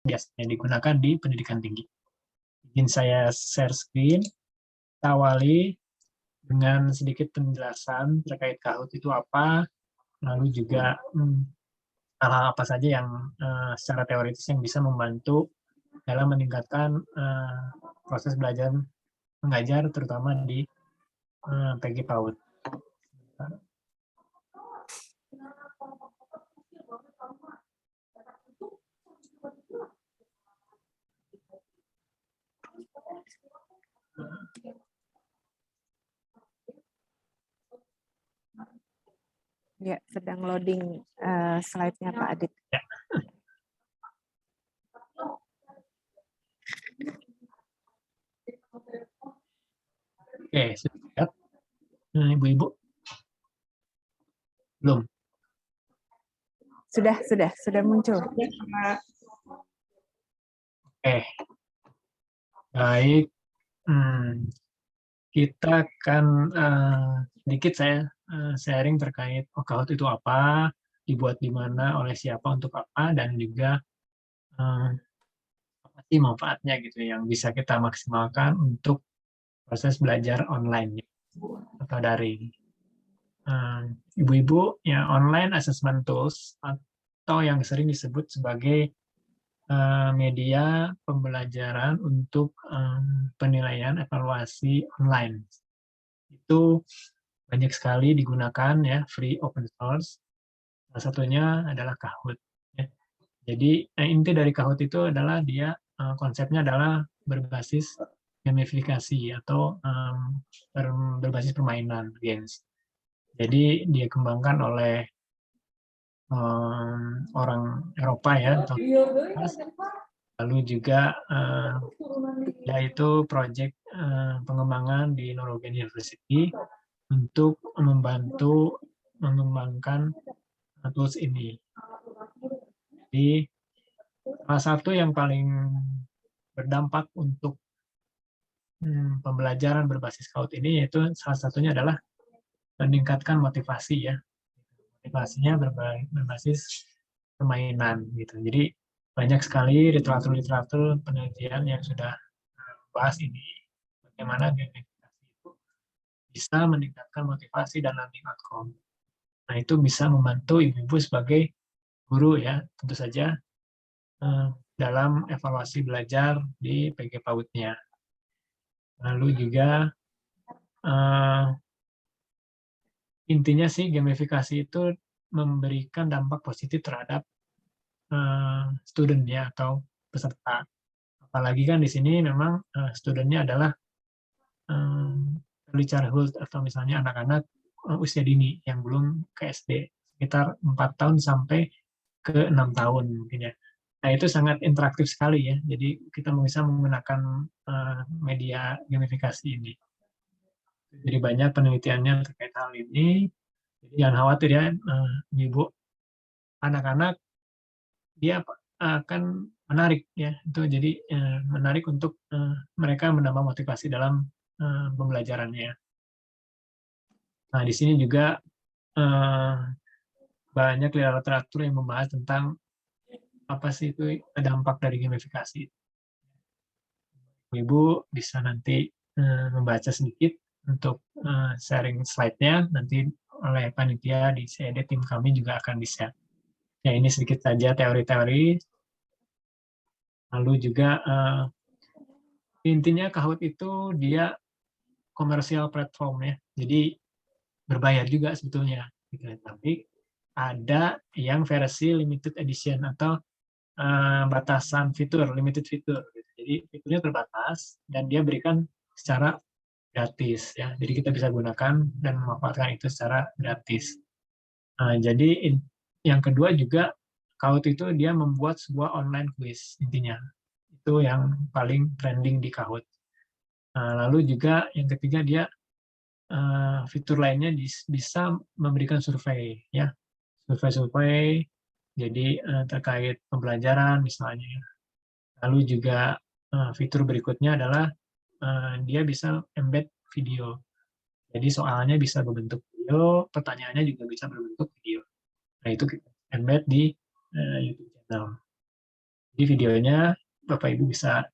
biasanya digunakan di pendidikan tinggi. Izin saya share screen, kita awali dengan sedikit penjelasan terkait Kahoot itu apa, lalu juga hal-hal apa saja yang secara teoritis yang bisa membantu dalam meningkatkan proses belajar mengajar, terutama di PG PAUD. Ya, sedang loading slide-nya Pak Adit. Ya. Oke, sudah lihat Ibu-ibu? Belum? Sudah muncul. Oke, baik. Kita akan sedikit saya sharing terkait Kahoot itu apa, dibuat di mana, oleh siapa, untuk apa, dan juga apa sih manfaatnya gitu yang bisa kita maksimalkan untuk proses belajar online atau daring. Ibu-ibu, ya, online assessment tools atau yang sering disebut sebagai media pembelajaran untuk penilaian evaluasi online. Itu banyak sekali digunakan, ya, free open source. Salah satunya adalah Kahoot. Ya. Jadi inti dari Kahoot itu adalah dia konsepnya adalah berbasis gamifikasi atau berbasis permainan games. Jadi dia kembangkan oleh orang Eropa, ya, lalu juga yaitu proyek pengembangan di Norwegian University untuk membantu mengembangkan tools ini. Jadi salah satu yang paling berdampak untuk pembelajaran berbasis Kahoot ini yaitu salah satunya adalah meningkatkan motivasi, ya. Motivasinya berbasis permainan gitu. Jadi banyak sekali literatur penelitian yang sudah bahas ini, bagaimana gamifikasi itu bisa meningkatkan motivasi dan learning outcome. Nah, itu bisa membantu ibu-ibu sebagai guru, ya, tentu saja dalam evaluasi belajar di PG PAUD-nya. Lalu juga intinya sih gamifikasi itu memberikan dampak positif terhadap student-nya atau peserta. Apalagi kan di sini memang student-nya adalah early childhood atau misalnya anak-anak usia dini yang belum ke SD, sekitar 4 tahun sampai ke 6 tahun mungkin, ya. Nah, itu sangat interaktif sekali, ya. Jadi kita bisa menggunakan media gamifikasi ini. Jadi banyak penelitiannya terkait hal ini. Jadi jangan khawatir, ya, Ibu. Anak-anak dia akan menarik, ya. Itu jadi menarik untuk mereka menambah motivasi dalam pembelajarannya. Nah, di sini juga banyak literatur yang membahas tentang apa sih itu dampak dari gamifikasi. Ibu bisa nanti membaca sedikit untuk sharing slide-nya, nanti oleh panitia di CED, tim kami juga akan di-share. Ya, ini sedikit saja teori-teori. Lalu juga intinya Kahoot itu dia komersial platform, ya. Jadi berbayar juga sebetulnya. Gitu. Tapi ada yang versi limited edition atau batasan fitur, limited fitur. Gitu. Jadi fiturnya terbatas dan dia berikan secara gratis, ya. Jadi kita bisa gunakan dan memanfaatkan itu secara gratis. Jadi yang kedua juga Kahoot itu dia membuat sebuah online quiz intinya. Itu yang paling trending di Kahoot. Lalu juga yang ketiga dia fitur lainnya bisa memberikan survei, ya. Survei-survei jadi terkait pembelajaran misalnya. Lalu juga fitur berikutnya adalah dia bisa embed video. Jadi soalnya bisa berbentuk video, pertanyaannya juga bisa berbentuk video. Nah, itu kita embed di YouTube channel. Di videonya Bapak Ibu bisa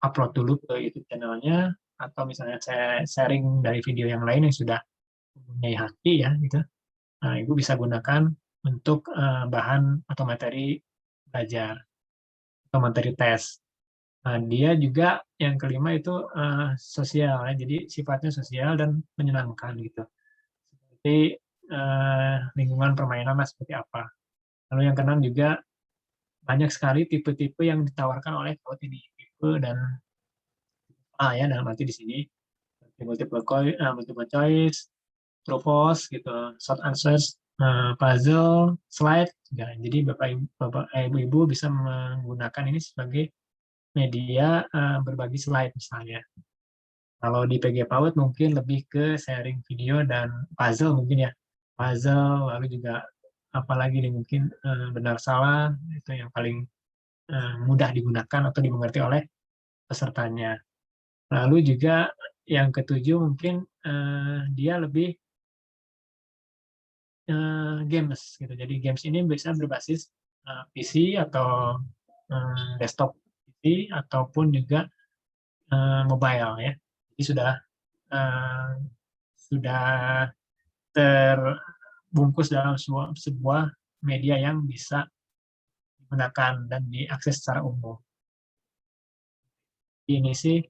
upload dulu ke YouTube channelnya, atau misalnya saya sharing dari video yang lain yang sudah mempunyai haki ya gitu. Nah, Ibu bisa gunakan untuk bahan atau materi belajar atau materi tes. Nah, dia juga yang kelima itu sosial ya, jadi sifatnya sosial dan menyenangkan gitu. Seperti lingkungan permainan seperti apa. Lalu yang keenam juga banyak sekali tipe-tipe yang ditawarkan oleh Kahoot ini, tipe dan ya dalam arti di sini multiple choice, true false gitu, short answers, puzzle, slide. Ya, jadi Ibu bisa menggunakan ini sebagai media berbagi slide misalnya. Kalau di PG PAUD mungkin lebih ke sharing video dan puzzle mungkin ya. Puzzle, lalu juga apalagi nih mungkin benar salah, itu yang paling mudah digunakan atau dimengerti oleh pesertanya. Lalu juga yang ketujuh mungkin dia lebih games gitu. Jadi games ini bisa berbasis PC atau desktop PC ataupun juga mobile ya. Jadi sudah terbungkus dalam sebuah media yang bisa digunakan dan diakses secara umum. Ini sih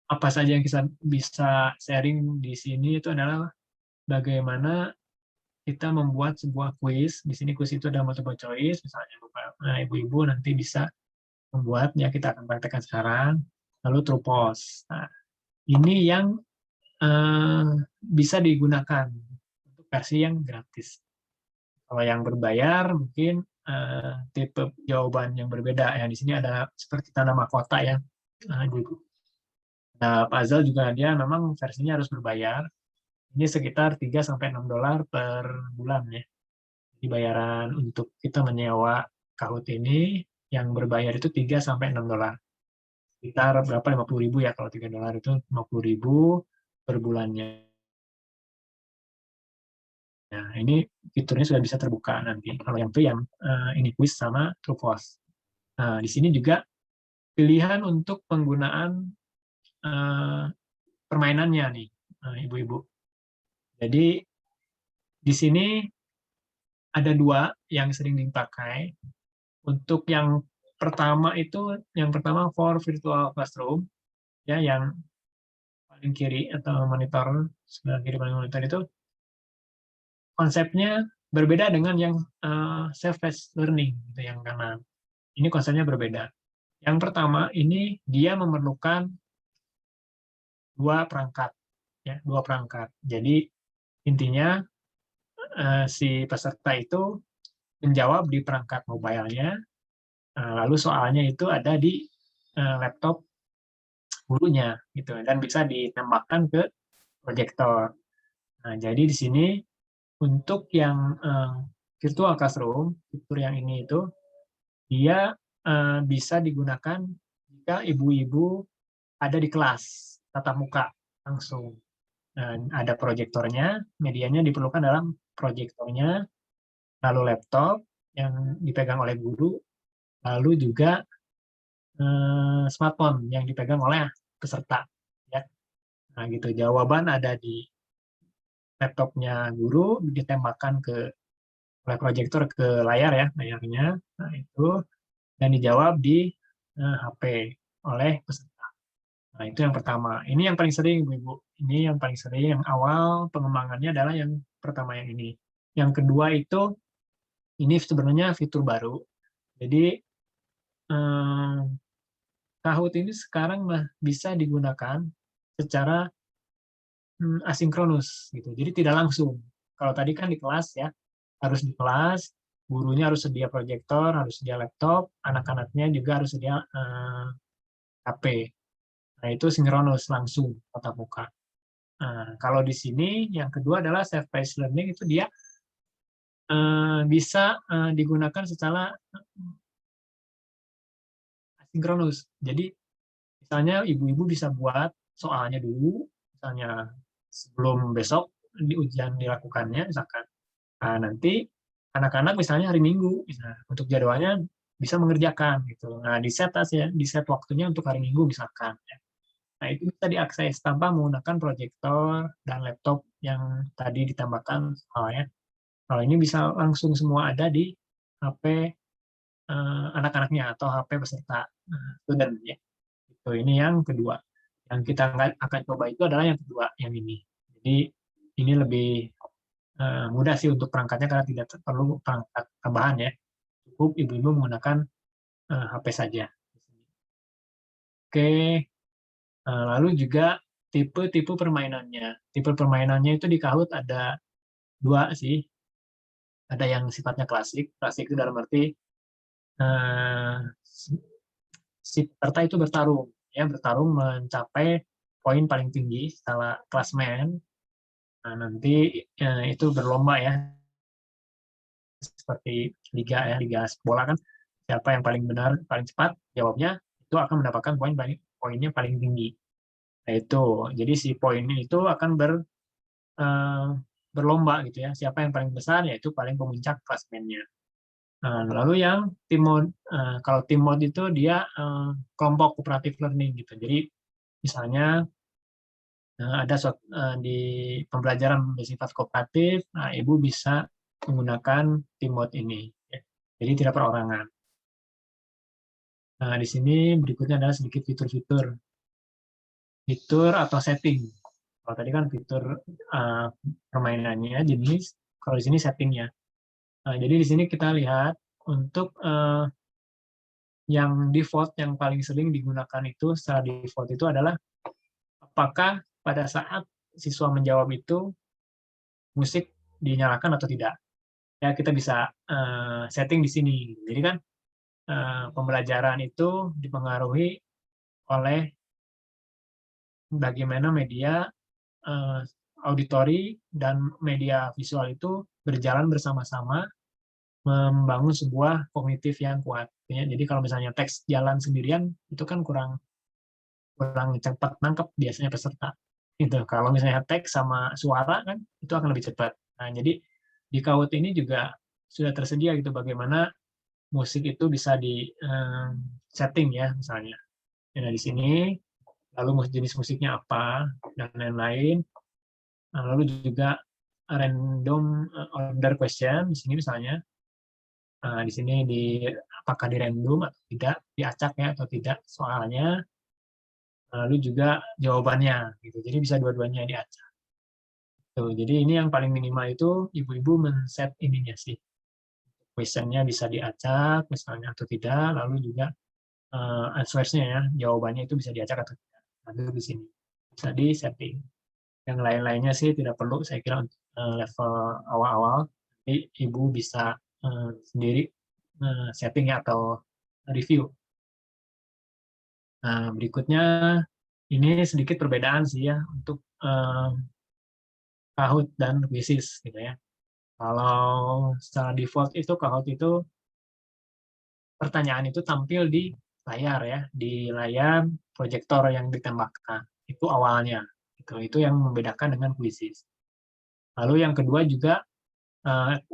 apa saja yang kita bisa sharing di sini itu adalah bagaimana kita membuat sebuah kuis. Di sini kuis itu ada multiple choice, misalnya ibu-ibu nanti bisa membuat, ya kita akan praktekkan sekarang, lalu true false. Nah, ini yang bisa digunakan untuk versi yang gratis. Kalau yang berbayar mungkin tipe jawaban yang berbeda. Ya, di sini ada seperti tanda mahkota ya. Nah, puzzle juga dia memang versinya harus berbayar. Ini sekitar 3-6 dolar per bulan ya. Jadi bayaran untuk kita menyewa Kahoot ini yang berbayar itu 3-6 dolar. Sekitar berapa? 50.000 ya, kalau 3 dolar itu 50.000 per bulannya. Nah, ini fiturnya sudah bisa terbuka nanti. Kalau yang itu yang ini quiz sama true false. Nah, di sini juga pilihan untuk penggunaan permainannya nih, ibu-ibu. Jadi di sini ada dua yang sering dipakai. Untuk yang pertama for virtual classroom ya, yang paling kiri atau monitor sebelah kiri paling monitor itu konsepnya berbeda dengan yang self-paced learning gitu yang kanan. Ini konsepnya berbeda. Yang pertama ini dia memerlukan dua perangkat ya, dua perangkat. Jadi intinya si peserta itu menjawab di perangkat mobile-nya, lalu soalnya itu ada di laptop gurunya gitu, dan bisa ditembakkan ke proyektor. Nah, jadi di sini untuk yang virtual classroom, fitur yang ini itu dia bisa digunakan jika ibu-ibu ada di kelas tatap muka langsung. Ada proyektornya, medianya diperlukan dalam proyektornya, lalu laptop yang dipegang oleh guru, lalu juga smartphone yang dipegang oleh peserta. Ya. Nah, gitu. Jawaban ada di laptopnya guru, ditembakkan oleh proyektor ke layar ya, layarnya. Nah, itu dan dijawab di HP oleh peserta. Nah, itu yang pertama. Ini yang paling sering, Ibu-ibu. Ini yang paling sering, yang awal pengembangannya adalah yang pertama yang ini. Yang kedua itu, ini sebenarnya fitur baru. Jadi, Kahoot ini sekarang bisa digunakan secara asinkronus gitu. Jadi tidak langsung. Kalau tadi kan di kelas ya, harus di kelas, gurunya harus sedia proyektor, harus sedia laptop, anak-anaknya juga harus sedia HP. Nah, itu sinkronus langsung tatap muka. Nah, kalau di sini yang kedua adalah self-paced learning, itu dia bisa digunakan secara asinkronus. Jadi misalnya ibu-ibu bisa buat soalnya dulu, misalnya sebelum besok di ujian dilakukannya, misalkan. Nah, nanti anak-anak misalnya hari Minggu, misalnya, untuk jadwalnya bisa mengerjakan gitu. Nah, di set waktunya untuk hari Minggu misalkan. Ya. Nah, itu bisa diakses tanpa menggunakan proyektor dan laptop yang tadi ditambahkan soalnya. Kalau ini bisa langsung semua ada di HP anak-anaknya atau HP peserta student ya. Itu ini yang kedua. Yang kita akan coba itu adalah yang kedua, yang ini. Jadi ini lebih mudah sih untuk perangkatnya karena tidak perlu perangkat tambahan ya. Cukup ibu-ibu menggunakan HP saja. Oke, lalu juga tipe-tipe permainannya. Tipe permainannya itu di Kahoot ada dua sih. Ada yang sifatnya klasik. Klasik itu dalam arti si peserta itu bertarung, ya bertarung mencapai poin paling tinggi setelah klasmen. Nah, nanti itu berlomba ya, seperti liga ya, liga bola kan. Siapa yang paling benar, paling cepat jawabnya, itu akan mendapatkan poinnya paling tinggi. Nah, itu. Jadi si poinnya itu akan berlomba gitu ya. Siapa yang paling besar, yaitu paling pemuncak klasmennya. Lalu yang tim mode, kalau tim mode itu dia kelompok cooperative learning gitu. Jadi misalnya ada di pembelajaran bersifat kooperatif, nah, ibu bisa menggunakan tim mode ini. Ya. Jadi tidak perorangan. Nah, di sini berikutnya adalah sedikit fitur-fitur. Fitur atau setting. Kalau tadi kan fitur permainannya, jenis. Kalau di sini settingnya. Nah, jadi di sini kita lihat untuk yang default yang paling sering digunakan itu secara default itu adalah apakah pada saat siswa menjawab itu musik dinyalakan atau tidak. Ya, kita bisa setting di sini. Jadi kan pembelajaran itu dipengaruhi oleh bagaimana media auditori dan media visual itu berjalan bersama-sama membangun sebuah kognitif yang kuat. Ya, jadi kalau misalnya teks jalan sendirian itu kan kurang cepat nangkep biasanya peserta. Gitu. Kalau misalnya teks sama suara kan itu akan lebih cepat. Nah, jadi di Kahoot ini juga sudah tersedia gitu bagaimana musik itu bisa di setting ya misalnya. Nah, di sini lalu jenis musiknya apa dan lain-lain. Nah, lalu juga random order question di sini misalnya. Nah, di sini apakah di random atau tidak, diacak ya atau tidak soalnya. Lalu juga jawabannya gitu. Jadi bisa dua-duanya diacak. Tuh, jadi ini yang paling minimal itu ibu-ibu men-set ininya sih. Questionnya bisa diacak misalnya atau tidak, lalu juga answers-nya ya, jawabannya itu bisa diacak atau tidak. Nanti di sini bisa di setting. Yang lain-lainnya sih tidak perlu, saya kira untuk level awal-awal. Jadi ibu bisa sendiri setting atau review. Nah, berikutnya ini sedikit perbedaan sih ya untuk Kahoot dan Quizzes gitu ya. Kalau secara default itu Kahoot itu pertanyaan itu tampil di layar ya, di layar proyektor yang ditembakkan. Itu awalnya. Itu yang membedakan dengan Quizzes. Lalu yang kedua juga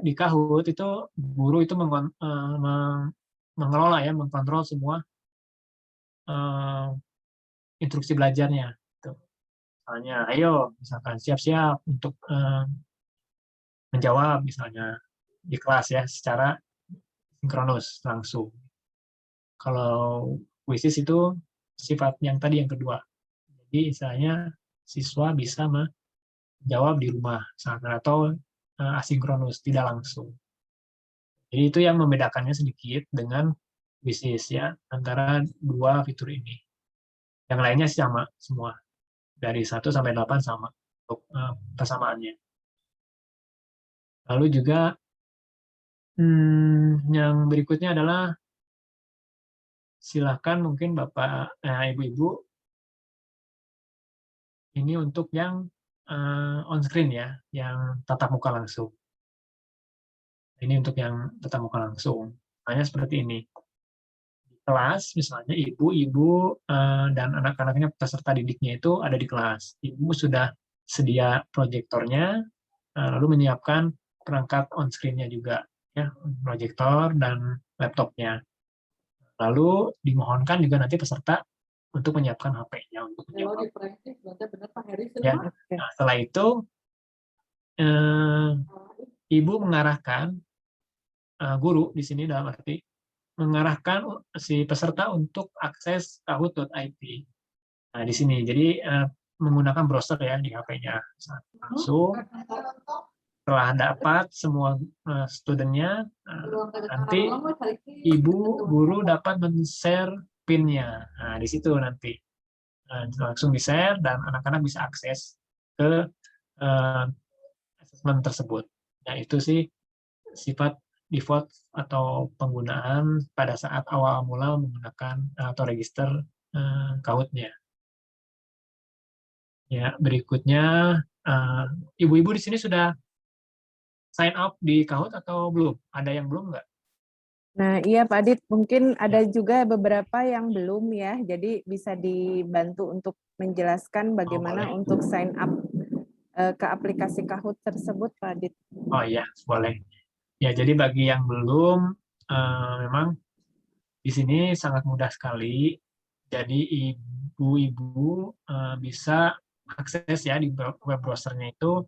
di Kahoot itu guru itu mengelola ya, mengkontrol semua instruksi belajarnya. Misalnya, ayo, misalkan siap-siap untuk menjawab misalnya di kelas ya secara sinkronus langsung. Kalau Quizzes itu sifat yang tadi yang kedua. Jadi misalnya siswa bisa menjawab di rumah misalkan atau asinkronus tidak langsung. Jadi itu yang membedakannya sedikit dengan Quizzes ya antara dua fitur ini. Yang lainnya sama semua. Dari 1 sampai 8 sama untuk persamaannya. Lalu juga yang berikutnya adalah silakan mungkin Bapak, Ibu-Ibu, ini untuk yang on screen ya, yang tatap muka langsung. Ini untuk yang tatap muka langsung. Misalnya seperti ini. Di kelas, misalnya ibu-ibu dan anak-anaknya peserta didiknya itu ada di kelas. Ibu sudah sedia proyektornya, lalu menyiapkan perangkat on screen-nya juga. ya, proyektor dan laptopnya. Lalu dimohonkan juga nanti peserta untuk menyiapkan HP-nya untuk menjawab. Ya. Oke. Nah, setelah itu ibu mengarahkan guru di sini dalam arti mengarahkan si peserta untuk akses kahoot.it. Nah, di sini jadi menggunakan browser ya di HP-nya. Langsung setelah dapat semua studentnya, nanti ibu guru dapat men-share PIN-nya. Nah, di situ nanti langsung di-share dan anak-anak bisa akses ke assessment tersebut. Nah, itu sih sifat default atau penggunaan pada saat awal mula menggunakan atau register Kahoot-nya. Ya, berikutnya ibu-ibu di sini sudah sign up di Kahoot atau belum? Ada yang belum nggak? Nah, iya Pak Adit, mungkin ada juga beberapa yang belum ya, jadi bisa dibantu untuk menjelaskan bagaimana boleh. untuk sign up ke aplikasi Kahoot tersebut Pak Adit. Oh iya, boleh. Ya, jadi bagi yang belum, memang di sini sangat mudah sekali. Jadi ibu-ibu bisa akses ya di web browsernya itu,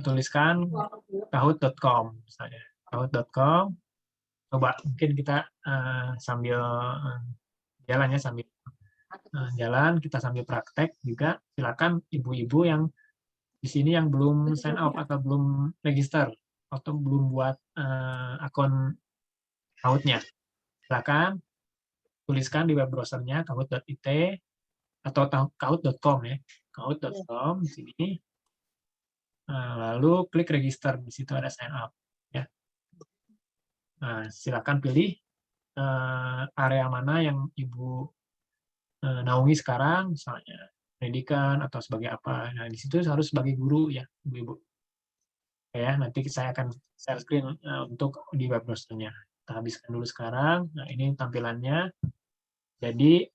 tuliskan kahoot.com misalnya. Kahoot.com. Coba mungkin kita sambil jalan ya, sambil jalan kita sambil praktek juga. Silakan ibu-ibu yang di sini yang belum sign up atau belum register atau belum buat akun Kahoot-nya. Silakan tuliskan di web browsernya kahoot.it atau kahoot.com ya. Kahoot.com di sini. Lalu klik register, di situ ada sign up ya. Nah, silakan pilih area mana yang Ibu naungi sekarang, misalnya pendidikan atau sebagai apa. Nah, di situ harus sebagai guru ya, Ibu-ibu. Ya, nanti saya akan share screen untuk di web browsernya. Kita habiskan dulu sekarang. Nah, ini tampilannya. Jadi,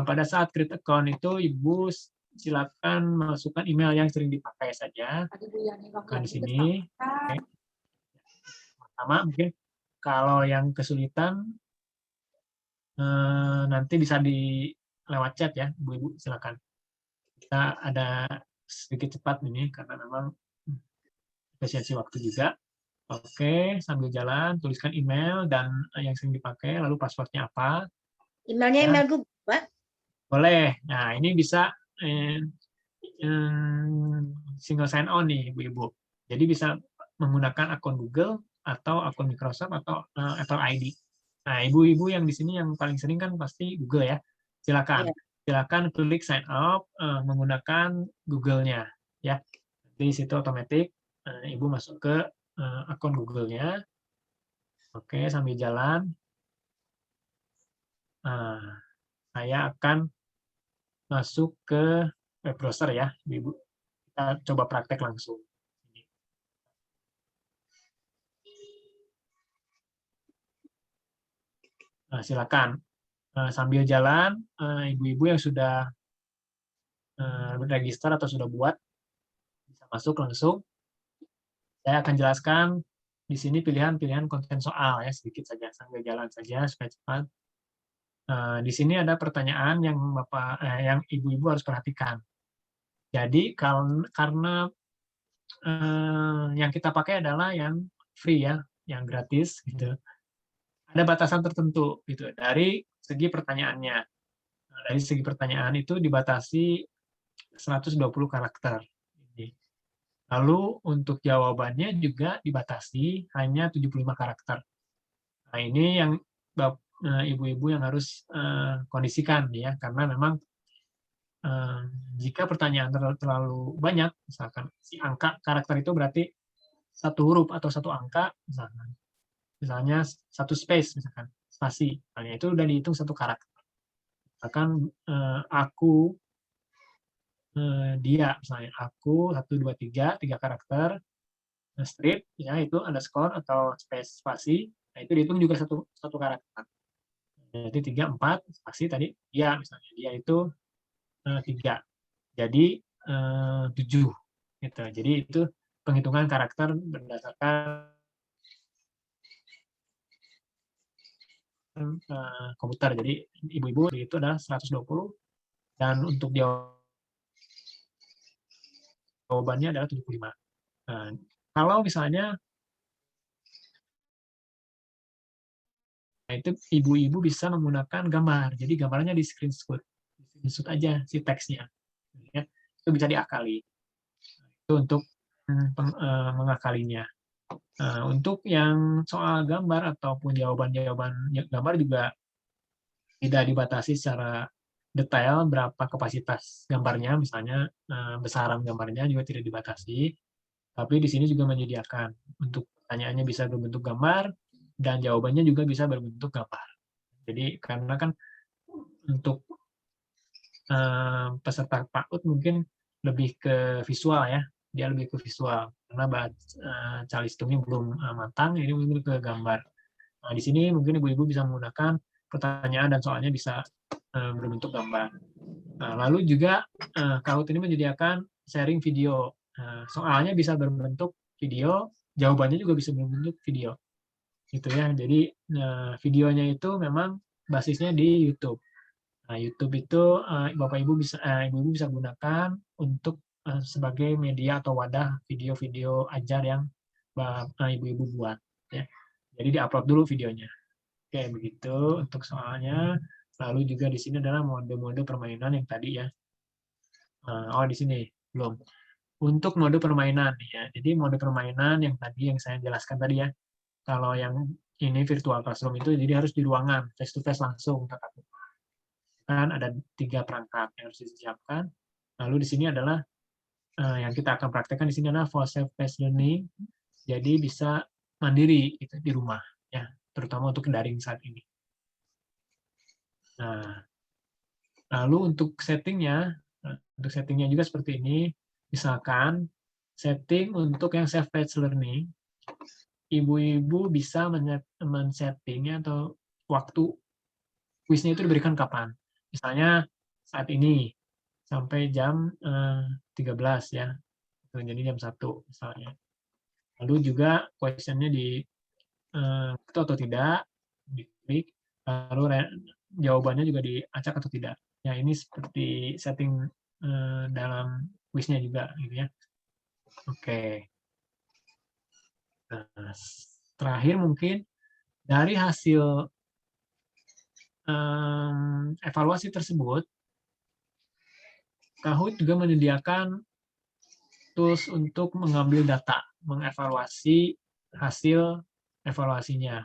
pada saat create account itu, Ibu silakan masukkan email yang sering dipakai saja. Bukan di sini. Oke. Pertama, mungkin kalau yang kesulitan, nanti bisa lewat chat ya, Ibu-ibu, silakan. Kita ada sedikit cepat ini, karena memang efisiensi waktu juga. Oke, sambil jalan, tuliskan email dan yang sering dipakai, lalu passwordnya apa. Emailnya email Google, Pak? Boleh. Nah, ini bisa single sign on nih, Ibu-ibu. Jadi bisa menggunakan akun Google atau akun Microsoft atau Apple ID. Nah, ibu-ibu yang di sini yang paling sering kan pasti Google ya. Silakan. Iya. Silakan klik sign up menggunakan Google-nya ya. Di situ otomatis Ibu masuk ke akun Google-nya. Oke, sambil jalan. Saya akan masuk ke web browser ya, Ibu. Kita coba praktek langsung. Nah, silakan sambil jalan, ibu-ibu yang sudah register atau sudah buat bisa masuk langsung. Saya akan jelaskan di sini pilihan-pilihan konten soal ya, sedikit saja sambil jalan saja supaya cepat. Di sini ada pertanyaan yang yang ibu-ibu harus perhatikan. Jadi karena yang kita pakai adalah yang free ya, yang gratis gitu. Ada batasan tertentu gitu dari segi pertanyaannya. Nah, dari segi pertanyaan itu dibatasi 120 karakter. Lalu untuk jawabannya juga dibatasi hanya 75 karakter. Nah, ini yang ibu-ibu yang harus kondisikan ya, karena memang jika pertanyaan terlalu banyak, misalkan si angka karakter itu berarti satu huruf atau satu angka, misalnya satu space, misalkan spasi, itu udah dihitung satu karakter. Misalkan aku, dia, misalnya aku 1, 2, 3 karakter, strip, ya itu underscore atau space spasi, nah itu dihitung juga satu karakter. Jadi 3, 4 spasi tadi dia, misalnya dia itu 3, jadi 7 gitu. Jadi itu penghitungan karakter berdasarkan komputer. Jadi ibu-ibu itu adalah 120 dan untuk jawabannya adalah 75. Nah, kalau misalnya itu ibu-ibu bisa menggunakan gambar. Jadi gambarnya di screenshot aja si teksnya. Ya, itu bisa diakali. Itu untuk mengakalinya. Nah, untuk yang soal gambar ataupun jawaban-jawaban gambar juga tidak dibatasi secara detail berapa kapasitas gambarnya, misalnya besaran gambarnya juga tidak dibatasi. Tapi di sini juga menyediakan untuk pertanyaannya bisa berbentuk gambar dan jawabannya juga bisa berbentuk gambar. Jadi karena kan untuk peserta PAUD mungkin lebih ke visual ya, dia lebih ke visual karena calistumnya belum matang, ini mungkin ke gambar. Nah, di sini mungkin ibu-ibu bisa menggunakan pertanyaan dan soalnya bisa berbentuk gambar. Nah, lalu juga Kahoot ini menyediakan sharing video. Soalnya bisa berbentuk video, jawabannya juga bisa berbentuk video. Gitu ya. Jadi videonya itu memang basisnya di YouTube. Nah, YouTube itu Bapak Ibu bisa gunakan untuk sebagai media atau wadah video-video ajar yang ibu-ibu buat ya. Jadi diupload dulu videonya. Oke, begitu untuk soalnya. Lalu juga di sini adalah mode-mode permainan yang tadi ya. Oh, di sini belum. Untuk mode permainan ya. Jadi mode permainan yang tadi yang saya jelaskan tadi ya. Kalau yang ini virtual classroom itu jadi harus di ruangan face to face langsung tatap muka. Kan ada 3 perangkat yang harus disiapkan. Lalu di sini adalah yang kita akan praktekkan di sini adalah for self-paced learning. Jadi bisa mandiri gitu, di rumah ya, terutama untuk daring saat ini. Nah, lalu untuk settingnya juga seperti ini. Misalkan setting untuk yang self-paced learning, ibu-ibu bisa men-settingnya atau waktu kuisnya itu diberikan kapan. Misalnya saat ini sampai jam 13 ya, jadi jam 1 misalnya. Lalu juga questionnya di itu atau tidak, diklik, lalu jawabannya juga diacak atau tidak. Ya, ini seperti setting dalam kuisnya juga, gitu ya. Oke. Nah, terakhir mungkin dari hasil evaluasi tersebut, Kahoot juga menyediakan tools untuk mengambil data, mengevaluasi hasil evaluasinya.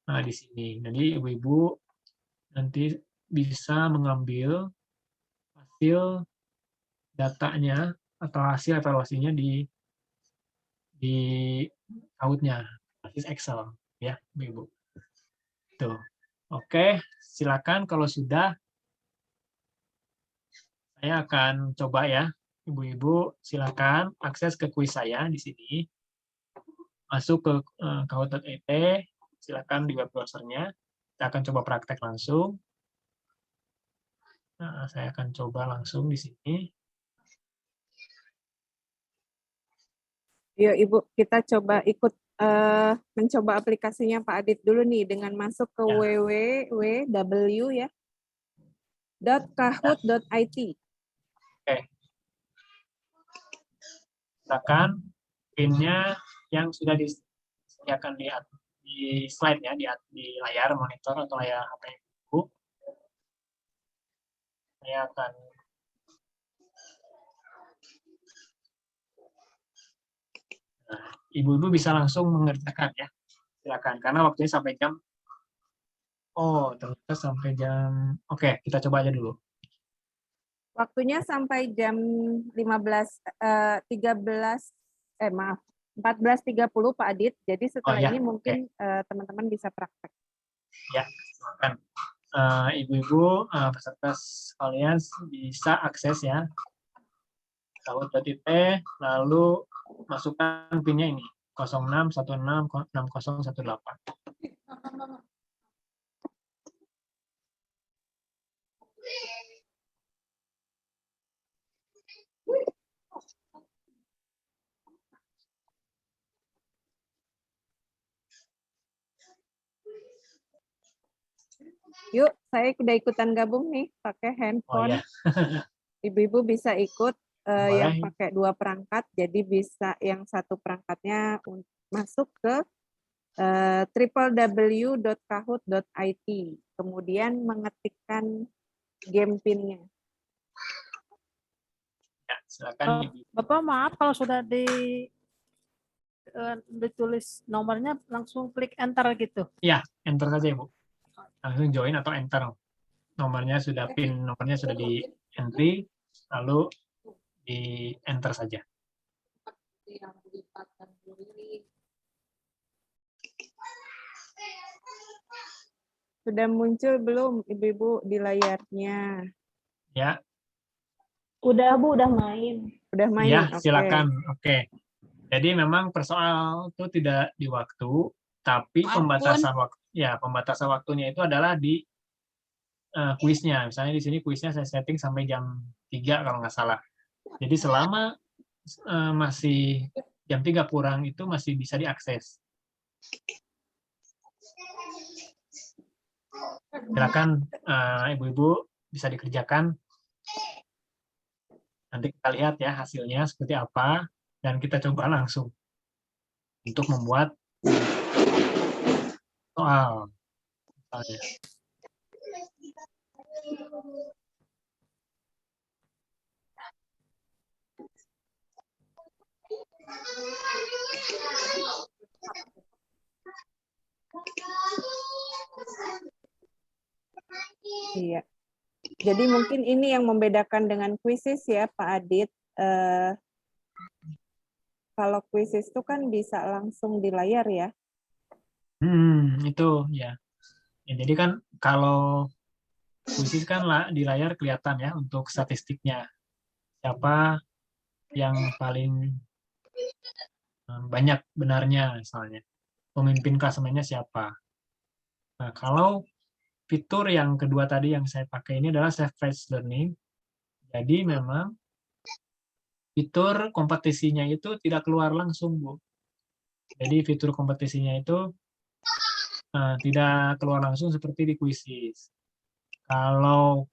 Nah, di sini. Jadi ibu-ibu nanti bisa mengambil hasil datanya atau hasil evaluasinya di Kahoot-nya, basis Excel ya, ibu. Tuh. Oke, silakan kalau sudah saya akan coba ya. Ibu-ibu silakan akses ke kuis saya di sini. Masuk ke kahoot.it, silakan di web browser-nya. Kita akan coba praktek langsung. Nah, saya akan coba langsung di sini. Yuk Ibu, kita coba ikut mencoba aplikasinya Pak Adit dulu nih dengan masuk ke Ya. www ya .kahoot.it. Oke. Silakan PIN-nya yang sudah disediakan di slide ya, di layar monitor atau layar HP Ibu. Saya akan ibu-ibu bisa langsung mengerjakan ya. Silakan, karena waktunya sampai jam ternyata sampai jam kita coba aja dulu. Waktunya sampai jam 14.30 Pak Adit. Jadi setelah ini mungkin teman-teman bisa praktek. Ya, silakan. Ibu-ibu peserta sekalian bisa akses ya kahoot.it, lalu masukkan PIN-nya ini 06166018. Yuk, saya udah ikutan gabung nih pakai Oh handphone. ya, Ibu-ibu bisa ikut yang boleh. pakai 2 perangkat, jadi bisa yang satu perangkatnya masuk ke www.kahoot.it, kemudian mengetikkan game PIN-nya. Ya, silakan Ibu. Bapak maaf kalau sudah ditulis nomornya langsung klik enter gitu. Ya, enter saja Ibu. Langsung join atau enter. Nomornya sudah nomornya sudah di entry, lalu di enter saja. Sudah muncul belum ibu-ibu di layarnya? Ya, Udah Bu, udah main. Udah main? ya, Oke. silakan. Oke. Jadi memang persoal itu tidak di waktu, tapi pembatasan waktunya itu adalah di kuisnya. Misalnya di sini kuisnya saya setting sampai jam 3 kalau nggak salah. Jadi selama masih jam 3 kurang itu masih bisa diakses. Silakan ibu-ibu bisa dikerjakan. Nanti kita lihat ya hasilnya seperti apa dan kita coba langsung untuk membuat soal. Misalnya. Iya. Jadi mungkin ini yang membedakan dengan kuisis ya Pak Adit. Kalau kuisis itu kan bisa langsung di layar ya. Itu ya. Ya. Jadi kan kalau kuisis kan di layar kelihatan ya untuk statistiknya. Siapa yang paling banyak benarnya misalnya. Pemimpin klasemennya siapa. Nah, kalau fitur yang kedua tadi yang saya pakai ini adalah self-paced learning. Jadi memang fitur kompetisinya itu tidak keluar langsung, Bu. Jadi fitur kompetisinya itu tidak keluar langsung seperti di kuisis. Kalau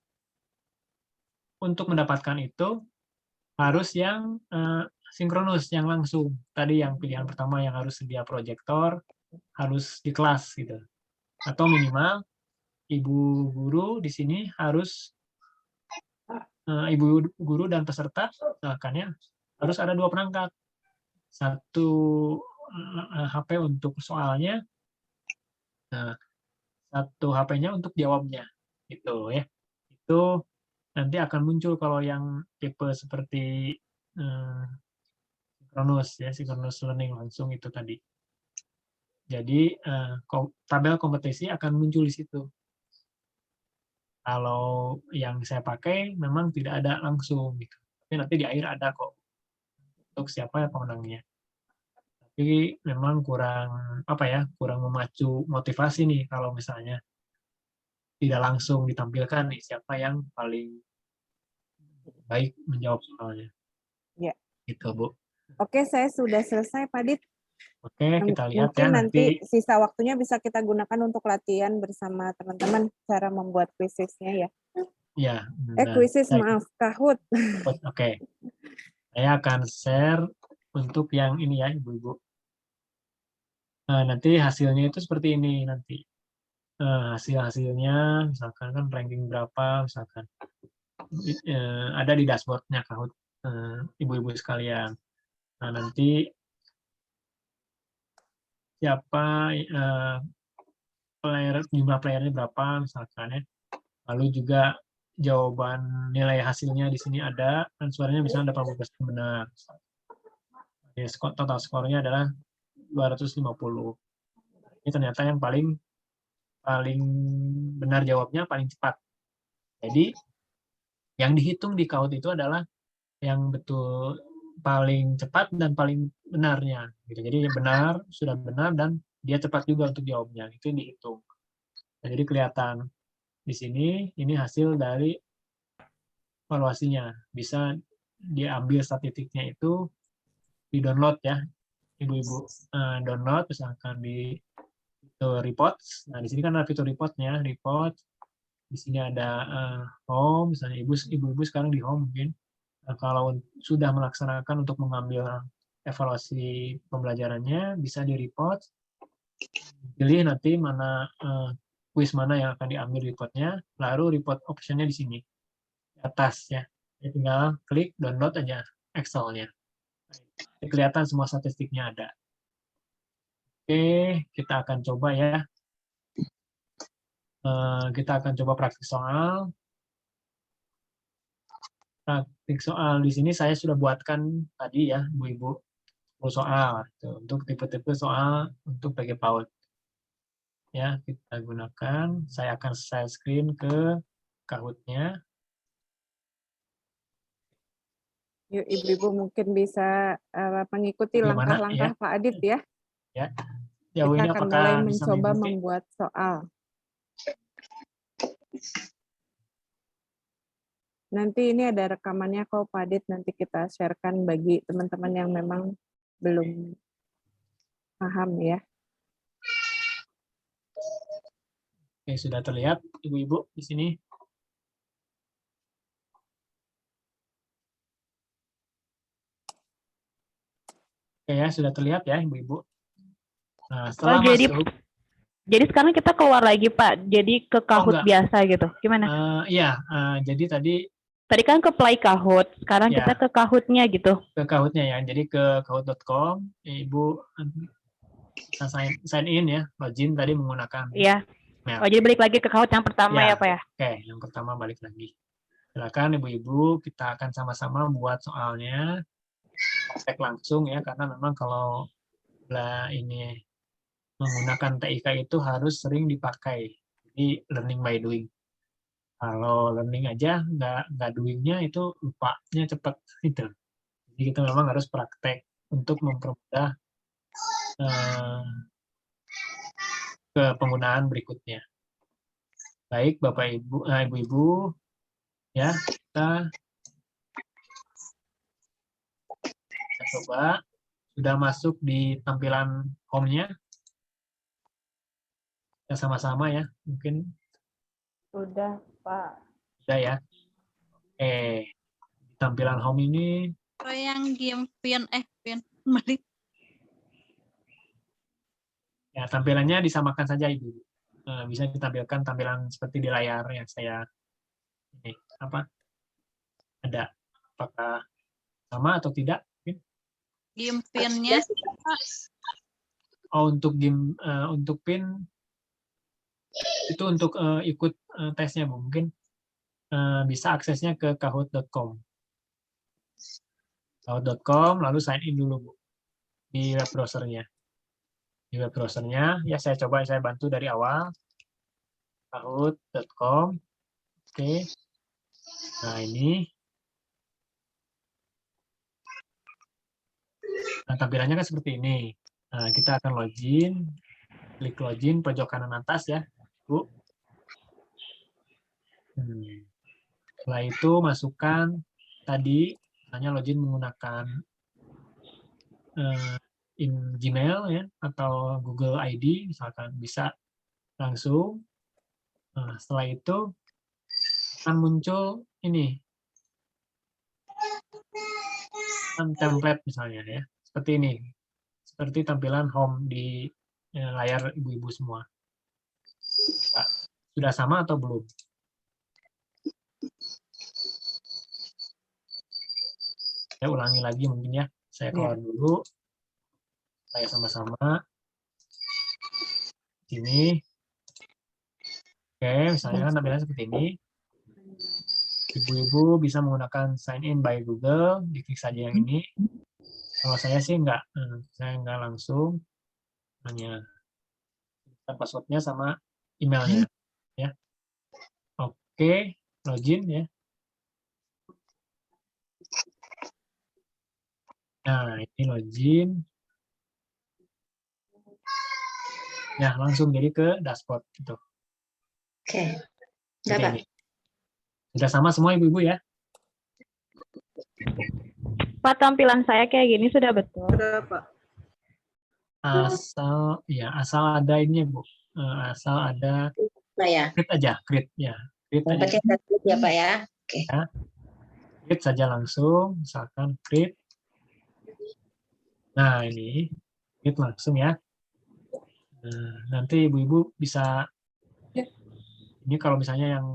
untuk mendapatkan itu harus yang sinkronus, yang langsung. Tadi yang pilihan pertama yang harus sedia proyektor, harus di kelas gitu. Atau minimal ibu guru di sini harus ibu guru dan peserta misalkan ya harus ada 2 perangkat. Satu HP untuk soalnya, satu HP-nya untuk jawabnya. Gitu ya. Itu nanti akan muncul kalau yang tipe seperti synchronous learning langsung itu tadi. Jadi tabel kompetisi akan muncul di situ. Kalau yang saya pakai memang tidak ada langsung gitu. Tapi nanti di akhir ada kok untuk siapa ya pemenangnya. Tapi memang kurang kurang memacu motivasi nih kalau misalnya tidak langsung ditampilkan nih siapa yang paling baik menjawab soalnya. Ya. Gitu, Bu. Oke, saya sudah selesai Pak Adit. Oke, kita lihat Mungkin ya nanti sisa waktunya bisa kita gunakan untuk latihan bersama teman-teman cara membuat kuisisnya ya. Ya. Kuisis maaf, Kahoot. Oke. Saya akan share untuk yang ini ya, Ibu-ibu. Nah, nanti hasilnya itu seperti ini nanti. Hasil-hasilnya misalkan kan ranking berapa misalkan. Ada di dashboard-nya Kahoot ibu-ibu sekalian. Nah, nanti siapa jumlah playernya berapa misalkan ya. Lalu juga jawaban nilai hasilnya di sini ada, dan suaranya misalnya 80% benar. Ya, total skornya adalah 250. Ini ternyata yang paling benar jawabnya paling cepat. Jadi yang dihitung di Kahoot itu adalah yang betul paling cepat dan paling benarnya. Gitu. Jadi sudah benar dan dia cepat juga untuk jawabnya. Itu dihitung. Nah, jadi kelihatan di sini ini hasil dari evaluasinya. Bisa diambil statistiknya itu di download ya, ibu-ibu download misalkan di fitur reports. Nah di sini kan ada fitur reportnya, report. Di sini ada home, misalnya ibu-ibu sekarang di home mungkin. Kalau sudah melaksanakan untuk mengambil evaluasi pembelajarannya, bisa di-report. Pilih nanti mana kuis mana yang akan diambil reportnya, lalu report optionnya di sini, di atas ya. Jadi tinggal klik download aja Excel-nya. Kelihatan semua statistiknya ada. Oke, kita akan coba ya. Kita akan coba praktik soal. Praktik soal di sini saya sudah buatkan tadi ya, Bu-Ibu, 10 soal. Untuk tipe-tipe soal untuk PG PAUD. Ya, kita gunakan. Saya akan share screen ke Kahoot-nya. Yuk, Ibu-Ibu mungkin bisa mengikuti Bagaimana, langkah-langkah ya? Pak Adit ya. Ya. Jauh Kita ini akan apakah mulai bisa mencoba mengikuti? membuat soal. Nanti ini ada rekamannya kok Pak Adit, nanti kita sharekan bagi teman-teman yang memang belum paham ya. Oke, sudah terlihat Ibu-Ibu di sini. Oke ya, sudah terlihat ya Ibu-Ibu. Nah, setelah masuk. Jadi sekarang kita keluar lagi Pak, jadi ke Kahoot biasa gitu. Gimana? Iya, jadi Tadi kan ke Play Kahoot, sekarang ya, kita ke Kahoot-nya gitu. Ke Kahoot-nya ya, jadi ke kahoot.com, Ibu bisa sign in ya, login tadi menggunakan Iya. email. Oh, jadi balik lagi ke Kahoot yang pertama ya Pak ya? Oke, yang pertama balik lagi. Silakan Ibu-Ibu, kita akan sama-sama buat soalnya. Praktek langsung ya, karena memang kalau ini menggunakan TIK itu harus sering dipakai. Jadi learning by doing. Kalau learning aja nggak doing-nya itu lupanya cepat gitu. Jadi kita memang harus praktek untuk mempermudah ke penggunaan berikutnya. Baik Bapak Ibu, Ibu-Ibu, ya kita coba sudah masuk di tampilan home-nya. Kita sama-sama ya, mungkin. Sudah Pak. Sudah ya. Oke, tampilan home ini. Yang game pin balik. Ya, tampilannya disamakan saja Ibu. Bisa ditampilkan tampilan seperti di layar yang saya ini ada. Apakah sama atau tidak? Game pin-nya. Oh, untuk game untuk pin itu untuk ikut tesnya Bu. Mungkin bisa aksesnya ke kahoot.com. Kahoot.com lalu sign in dulu Bu di web browsernya. Di web browsernya ya saya bantu dari awal. Kahoot.com. Oke. Nah, ini. Nah, tampilannya kan seperti ini. Nah, kita akan login. Klik login pojok kanan atas ya, Bu. Setelah itu masukkan tadi hanya login menggunakan Gmail ya atau Google ID misalkan, bisa langsung. Nah, setelah itu akan muncul ini template misalnya ya, seperti ini, seperti tampilan home di layar Ibu-Ibu semua. Nah, sudah sama atau belum? Saya ulangi lagi mungkin ya. Saya keluar dulu. Saya sama-sama. Sini. Oke, misalnya kan tampilannya seperti ini. Ibu-Ibu bisa menggunakan sign in by Google. Diklik saja yang ini. Kalau saya sih saya nggak langsung. Hanya password-nya sama emailnya. Ya. Oke, login ya. Nah, ini login. Ya, langsung jadi ke dashboard gitu. Oke. Ini. Sudah sama semua Ibu-Ibu ya? Pak, tampilan saya kayak gini sudah betul. Sudah, Pak. Asal ada ini Bu. Asal ada create aja, create ya. Create Mau aja. pakai satelit ya Pak ya? Oke. Create saja langsung, misalkan create. Nah, ini create langsung ya. Nah, nanti ibu-ibu bisa, ini kalau misalnya yang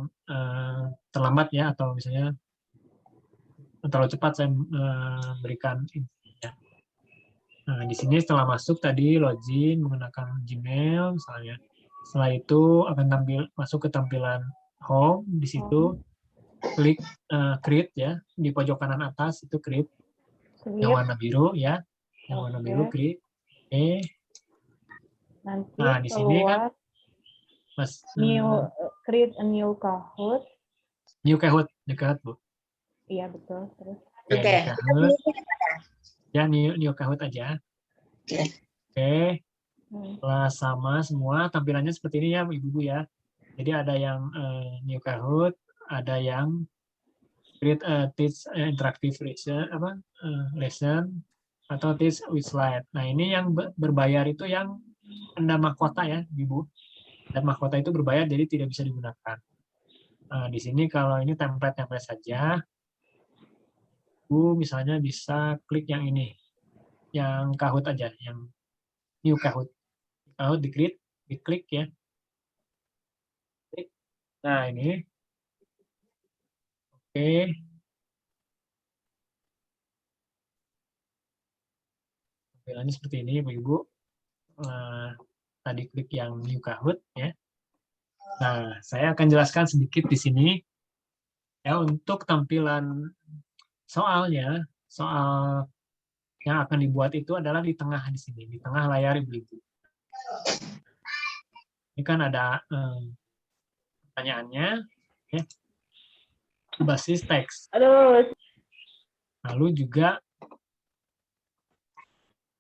terlambat ya, atau misalnya terlalu cepat saya berikan infonya. Nah, di sini setelah masuk tadi login menggunakan Gmail misalnya. Setelah itu akan masuk ke tampilan home, di situ klik create ya, di pojok kanan atas itu create yang warna biru ya, yang warna biru create. Oke. Nanti Nah, di sini kan Mas create a new Kahoot. new Kahoot Bu. Iya betul. Terus Oke. New Kahoot. Ya, new Kahoot aja. Oke. Oke. Setelah sama semua tampilannya seperti ini ya ibu-ibu ya. Jadi ada yang new Kahoot, ada yang create teach interactive lesson atau teach with slide. Nah, ini yang berbayar itu yang Anda mahkota ya, Ibu. Dan mahkota itu berbayar jadi tidak bisa digunakan. Nah, di sini kalau ini template-template saja, Ibu misalnya bisa klik yang ini, yang Kahoot aja, yang new Kahoot. Kahoot diklik ya. Nah, ini. Oke. Tampilannya seperti ini, Ibu-ibu. Tadi klik yang new Kahoot ya. Nah, saya akan jelaskan sedikit di sini ya untuk tampilan soalnya. Soal yang akan dibuat itu adalah di tengah di sini, di tengah layar Ibu-ibu. Ini kan ada pertanyaannya ya, berbasis teks. Lalu juga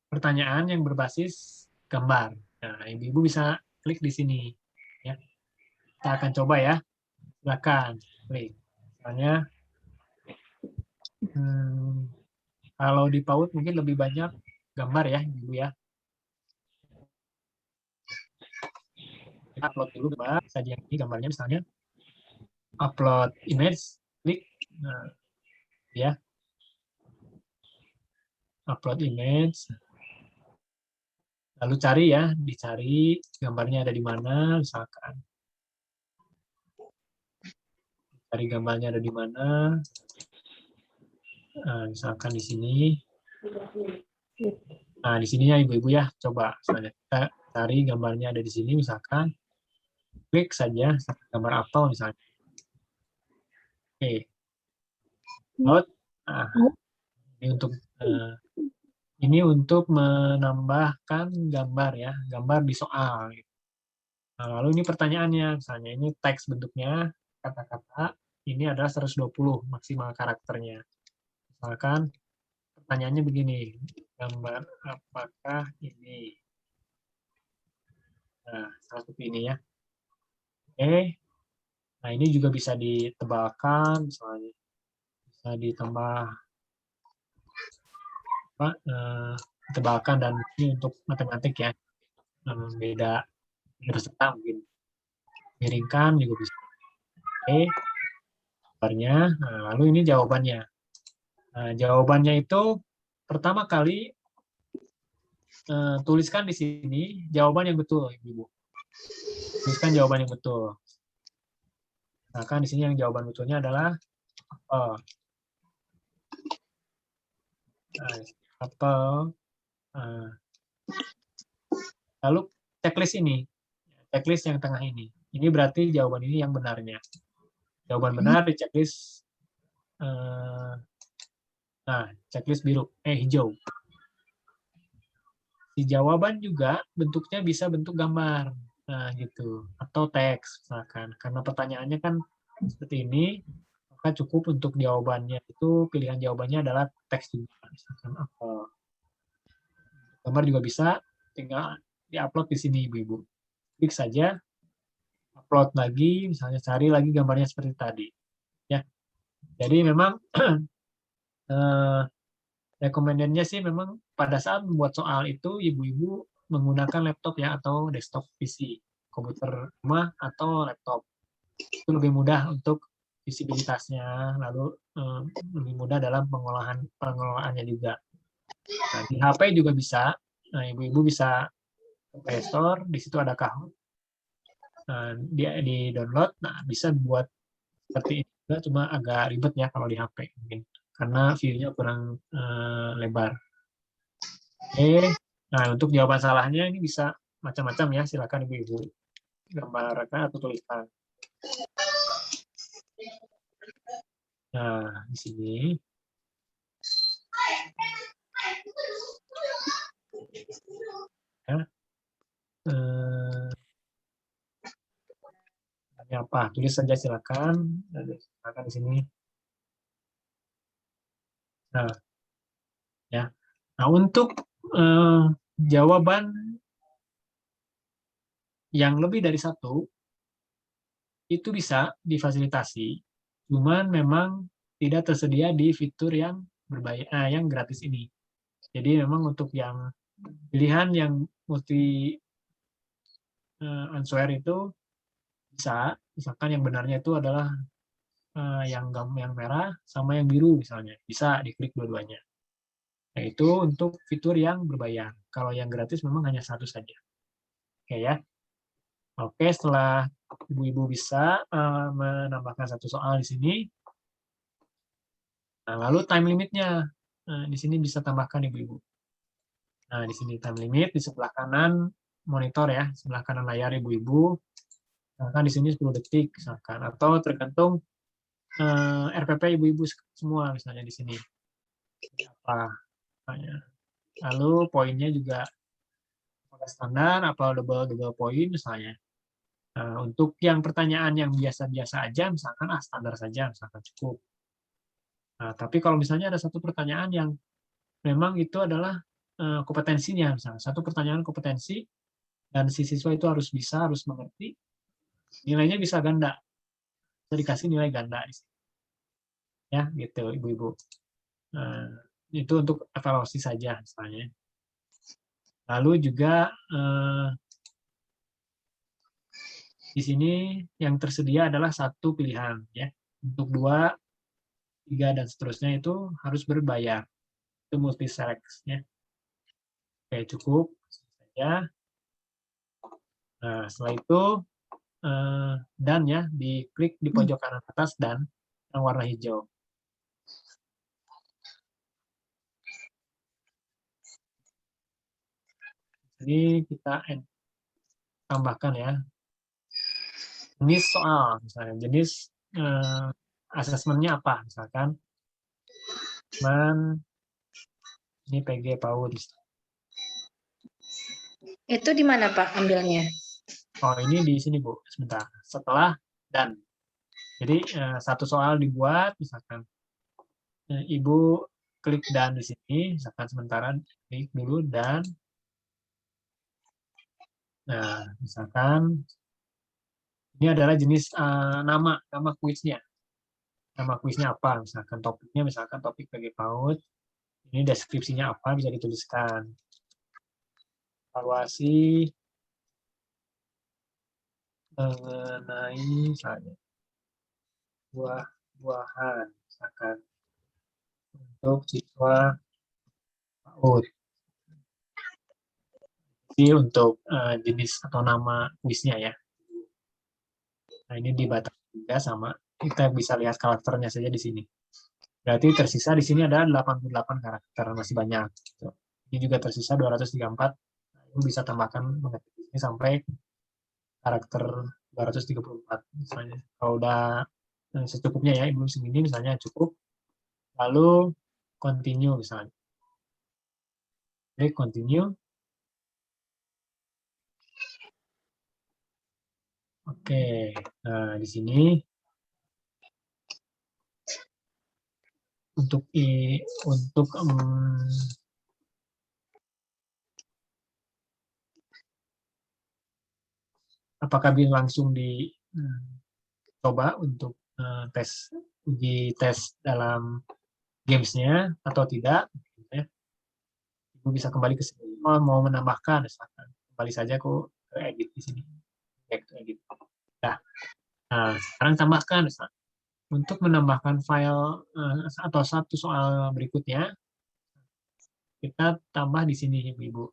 pertanyaan yang berbasis gambar. Nah, Ibu-ibu bisa klik di sini ya. Kita akan coba ya. Silakan klik. Misalnya kalau di PAUD mungkin lebih banyak gambar ya, Ibu ya. Kita upload dulu gambar, saja ini gambarnya misalnya. Upload image, klik. Nah, ya. Upload image. Lalu cari ya, dicari gambarnya ada di mana, misalkan. Cari gambarnya ada di mana. Nah, misalkan di sini. Nah, di sini ya Ibu-ibu ya, coba misalnya kita cari gambarnya ada di sini, misalkan. Klik saja gambar apel misalnya. Oke. Nah, ini untuk menambahkan gambar ya, gambar di soal. Nah, lalu ini pertanyaannya, misalnya ini teks bentuknya kata-kata, ini adalah 120 maksimal karakternya. Misalkan pertanyaannya begini, gambar apakah ini? Nah, seperti ini ya. Oke. Nah, ini juga bisa ditebalkan, misalnya bisa ditambah ditebalkan, dan ini untuk matematik ya, beda peserta mungkin miringkan juga bisa. Oke, gambarnya. Nah, lalu ini jawabannya. Nah, jawabannya itu pertama kali tuliskan di sini jawaban yang betul, Ibu. Tuliskan jawaban yang betul. Nah, kan di sini yang jawaban betulnya adalah apel. Lalu checklist ini, checklist yang tengah ini berarti jawaban ini yang benarnya. Jawaban benar di checklist, checklist biru, hijau. Di jawaban juga bentuknya bisa bentuk gambar, nah gitu, atau teks misalkan. Karena pertanyaannya kan seperti ini, maka cukup untuk jawabannya itu pilihan jawabannya adalah teks juga, misalkan apel. Gambar juga bisa, tinggal diupload di sini Ibu-ibu. Klik saja, upload lagi, misalnya cari lagi gambarnya seperti tadi. Ya, jadi memang recommended-nya sih memang pada saat membuat soal itu Ibu-ibu menggunakan laptop ya, atau desktop PC, komputer rumah atau laptop. itu lebih mudah untuk visibilitasnya, lalu lebih mudah dalam pengelolaannya juga. Nah, di HP juga bisa. Nah, ibu-ibu bisa ke Play Store, di situ ada Kahoot. Nah, di download, nah bisa buat seperti ini juga, cuma agak ribet ya kalau di HP mungkin, karena view-nya kurang lebar. Oke, nah untuk jawaban salahnya ini bisa macam-macam ya, silakan ibu-ibu gambarkan atau tuliskan. Nah, di sini. Ya. Apa? Tulis saja silakan. Silakan di sini. Nah, ya. Nah, untuk jawaban yang lebih dari satu itu bisa difasilitasi, cuman memang tidak tersedia di fitur yang berbayar, yang gratis ini. Jadi memang untuk yang pilihan yang multi answer itu bisa, misalkan yang benarnya itu adalah yang merah sama yang biru misalnya, bisa diklik dua-duanya. Yaitu untuk fitur yang berbayar. Kalau yang gratis memang hanya satu saja. Oke ya. Oke, setelah ibu-ibu bisa menambahkan satu soal di sini, nah, lalu time limitnya di sini bisa tambahkan ibu-ibu. Nah, di sini time limit di sebelah kanan monitor ya, sebelah kanan layar ibu-ibu. Misalkan di sini 10 detik misalkan, atau tergantung RPP ibu-ibu semua misalnya di sini. Apa? Lalu poinnya juga standar apa double poin misalnya. Untuk yang pertanyaan yang biasa-biasa aja, misalkan standar saja, misalkan cukup. Nah, tapi kalau misalnya ada satu pertanyaan yang memang itu adalah kompetensinya, misalnya satu pertanyaan kompetensi dan si siswa itu harus mengerti, nilainya bisa ganda, bisa dikasih nilai ganda, ya gitu ibu-ibu. Itu untuk evaluasi saja misalnya. Lalu juga di sini yang tersedia adalah satu pilihan ya. Untuk 2, 3 dan seterusnya itu harus berbayar. Itu multi select ya. Oke, cukup saja. Nah, setelah itu dan ya, diklik di pojok kanan atas dan yang warna hijau. Jadi kita tambahkan ya. Jenis soal, misalnya jenis asesmennya apa, misalkan ini PG PAUD. Itu di mana Pak ambilnya? Oh, ini di sini Bu, sebentar. Setelah dan. Jadi satu soal dibuat, misalkan Ibu klik dan di sini, misalkan sementara klik dulu dan. Nah, misalkan ini adalah jenis nama kuisnya. Nama kuisnya apa? Misalkan topiknya, misalkan topik PG PAUD. Ini deskripsinya apa bisa dituliskan. Evaluasi mengenai misalnya buah-buahan, misalkan untuk siswa PAUD. Jadi untuk jenis atau nama kuisnya ya. Nah, ini dibatasi juga sama, kita bisa lihat karakternya saja di sini. Berarti tersisa di sini ada 88 karakter, masih banyak. Ini juga tersisa 234. Nah, Ibu bisa tambahkan mengetik ini sampai karakter 234 misalnya. Kalau udah secukupnya ya, Ibu segini misalnya cukup. Lalu continue misalnya. Klik continue. Oke, nah di sini untuk apakah bisa langsung dicoba untuk uji tes dalam gamesnya atau tidak? Ibu bisa kembali ke sini. Mau menambahkan, misalkan kembali saja ke edit di sini. Back to edit. Nah, Nah, sekarang tambahkan. Untuk menambahkan file atau satu soal berikutnya, kita tambah di sini, Ibu-Ibu.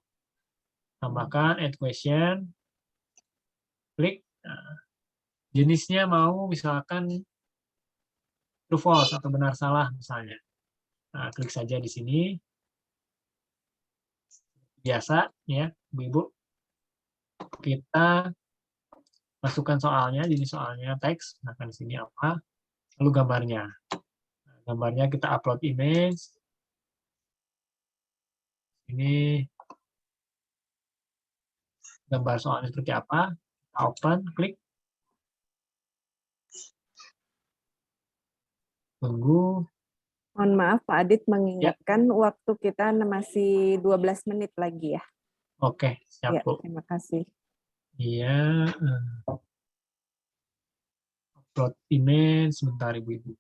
Tambahkan add question, klik. Nah, jenisnya mau misalkan true false atau benar salah misalnya. Nah, klik saja di sini. Biasa ya, Ibu-Ibu. Kita masukkan soalnya, jenis soalnya teks. Nah, di sini apa? Lalu gambarnya. Nah, gambarnya kita upload image. Ini gambar soalnya seperti apa. Kita open, klik. Tunggu. Mohon maaf Pak Adit mengingatkan waktu kita masih 12 menit lagi ya. Oke, siap Ya, Bu. terima kasih. Iya. Upload image sebentar Ibu-Ibu.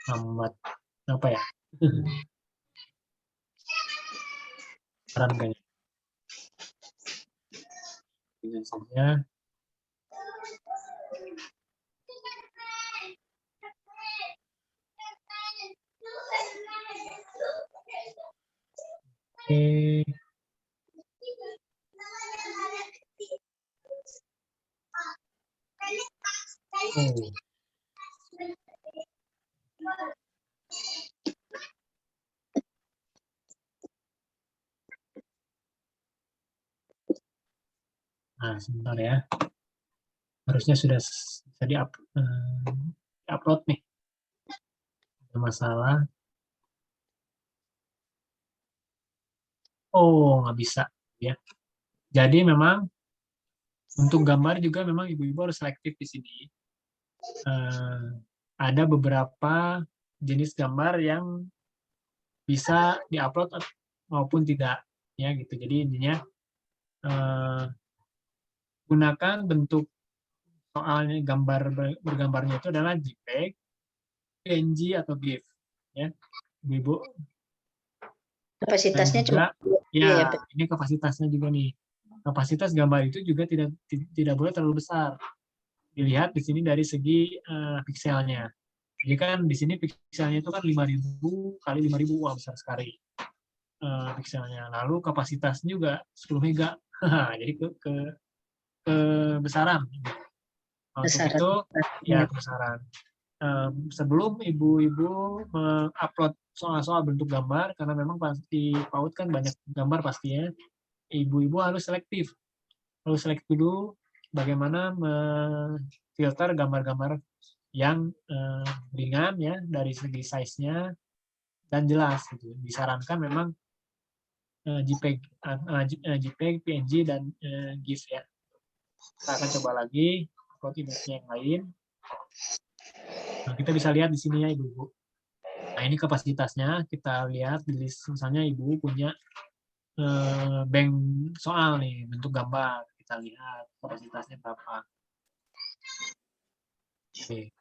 Lambat. Apa ya? Peran kayaknya. Ini saja. Oke. Oh. Nah, sebentar ya. Harusnya sudah bisa di-upload nih. Ada masalah. Oh, nggak bisa. Ya. Jadi memang untuk gambar juga memang Ibu-Ibu harus selektif di sini. Ada beberapa jenis gambar yang bisa diupload maupun tidak. Ya, gitu. Jadi intinya gunakan bentuk soalnya bergambarnya itu adalah JPEG, PNG atau GIF. Ya, Ibu. Kapasitasnya juga, cuma ya, ini kapasitasnya juga nih. Kapasitas gambar itu juga tidak boleh terlalu besar. Dilihat di sini dari segi pikselnya. Jadi kan di sini pikselnya itu kan 5.000 kali 5.000, wah besar sekali pikselnya. Lalu kapasitasnya juga 10 mega. Jadi kebesaran. Untuk itu ya kebesaran. Sebelum Ibu-Ibu mengupload soal-soal bentuk gambar, karena memang pasti PAUD kan banyak gambar pastinya, Ibu-Ibu harus selektif. Harus selektif dulu bagaimana memfilter gambar-gambar yang ringan ya dari segi size-nya dan jelas. Gitu. Disarankan memang JPEG, PNG, dan GIF ya. Kita akan coba lagi upload image-nya yang lain. Nah, kita bisa lihat di sini ya Ibu-Ibu. Nah, ini kapasitasnya. Kita lihat di list, misalnya Ibu punya bank soal nih, bentuk gambar. Kita lihat kapasitasnya berapa. Oke.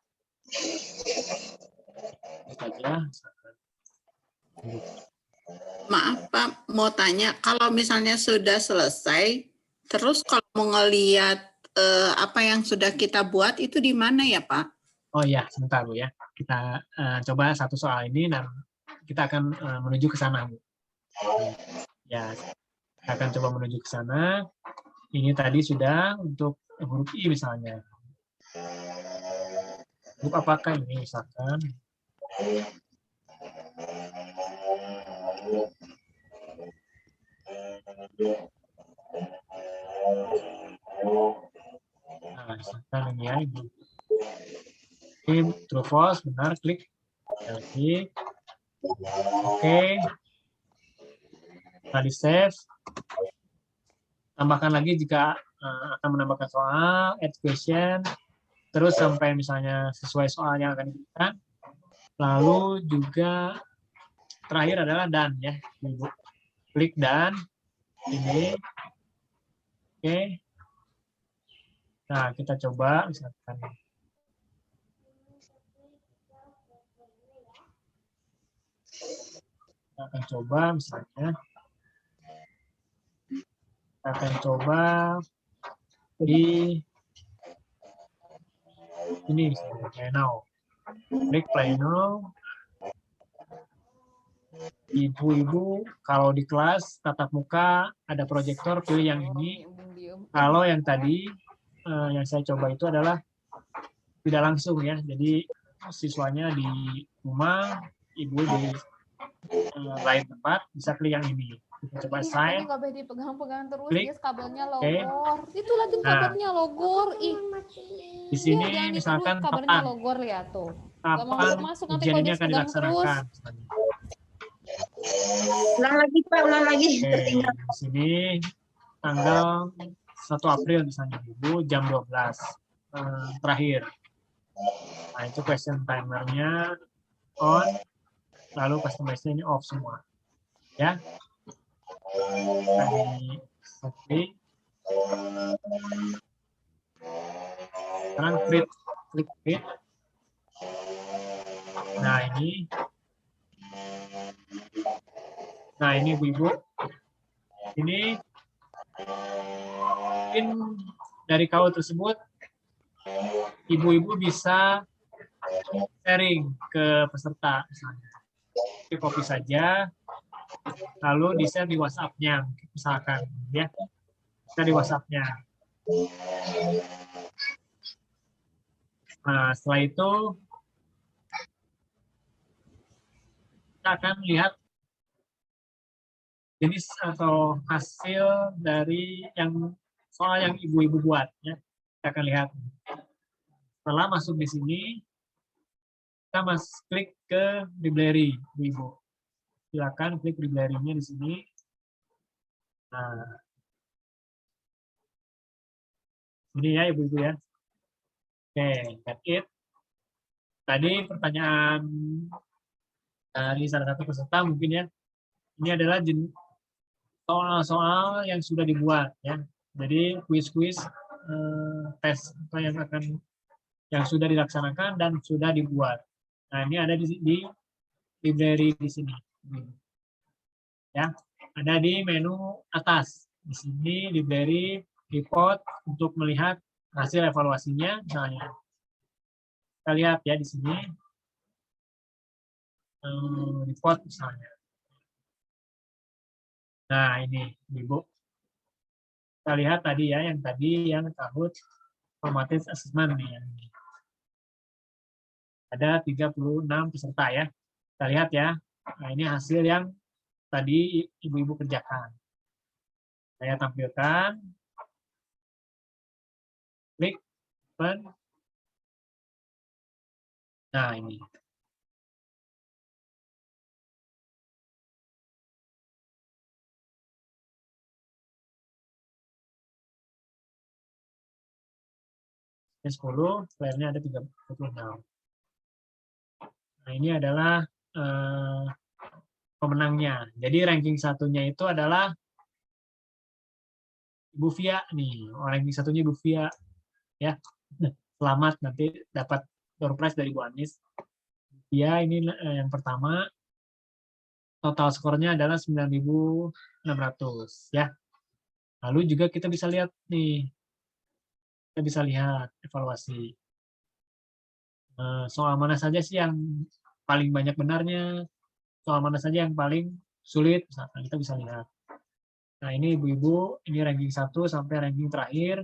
Ini saja. Maaf Pak, mau tanya, kalau misalnya sudah selesai, terus kalau mau ngelihat apa yang sudah kita buat itu di mana ya Pak? Oh iya, sebentar Bu ya. Kita coba satu soal ini dan kita akan menuju ke sana Bu. Ya, kita akan coba menuju ke sana. Ini tadi sudah untuk huruf I misalnya. Huruf apakah ini misalkan? Nah, misalkan ini ya Ibu. Ini true false, benar, klik lagi. Oke. Tadi save. Tambahkan lagi jika akan menambahkan soal, add question, terus sampai misalnya sesuai soal yang akan diberikan. Lalu juga terakhir adalah done ya, Ibu. Klik done. Ini. Oke. Nah, kita coba misalkan. Kita akan coba misalnya. Kita akan coba di Ini play now. Klik play now. Ibu-ibu kalau di kelas tatap muka ada proyektor, pilih yang ini. Kalau yang tadi yang saya coba itu adalah tidak langsung ya. Jadi siswanya di rumah, ibu di lain tempat, bisa klik yang ini. Kita coba sign. Ini nggak boleh dipegang-pegang terus, Klik. guys, kabelnya Oke. logor. Itu lagi Nah. kabelnya logor. Ih, Di sini jangan misalkan terus, kabelnya kapan logor, lihat tuh. Nggak mau kapan masuk, nanti ujian kalau ini dia akan pegang dilaksanakan. Ulang lagi Pak, ulang lagi. Oke, Tertinggal. di sini tanggal 1 April misalnya, Ibu, jam 12 terakhir. Nah, itu question timernya on, lalu customize-nya ini off semua. Ya. Tadi seperti sekarang klik create. Nah ini ibu-ibu, ini mungkin dari KU tersebut ibu-ibu bisa sharing ke peserta misalnya. Di copy saja, lalu di-share di WhatsApp-nya misalkan ya, bisa di WhatsApp-nya. Nah setelah itu kita akan lihat jenis atau hasil dari soal yang ibu-ibu buat ya. Kita akan lihat. Setelah masuk di sini, kita klik ke library ibu-ibu. Silakan klik library-nya di sini. Nah, ini ya ibu-ibu ya. Oke, that's it. Tadi pertanyaan dari salah satu peserta mungkin ya. Ini adalah soal-soal yang sudah dibuat ya. Jadi kuis-kuis tes yang sudah dilaksanakan dan sudah dibuat. Nah, ini ada di library di sini. Ya, ada di menu atas. Di sini library report untuk melihat hasil evaluasinya misalnya. Kita lihat ya di sini report misalnya. Nah, ini Ibu. Kita lihat tadi ya, yang tahun formative assessment nih. Ada 36 peserta ya. Kita lihat ya. Nah, ini hasil yang tadi ibu-ibu kerjakan. Saya tampilkan. Klik open. Nah, ini. Ini 10, layarnya ada 36. Nah, ini adalah pemenangnya. Jadi ranking satunya itu adalah Ibu Via nih. Ranking satunya Ibu Via. Ya, selamat nanti dapat door prize dari Bu Anis. Via ini yang pertama. Total skornya adalah 9.600 ya. Lalu juga kita bisa lihat nih. Kita bisa lihat evaluasi. Soal mana saja sih yang paling banyak benarnya, soal mana saja yang paling sulit, misalkan kita bisa lihat. Nah ini ibu-ibu, ini ranking 1 sampai ranking terakhir,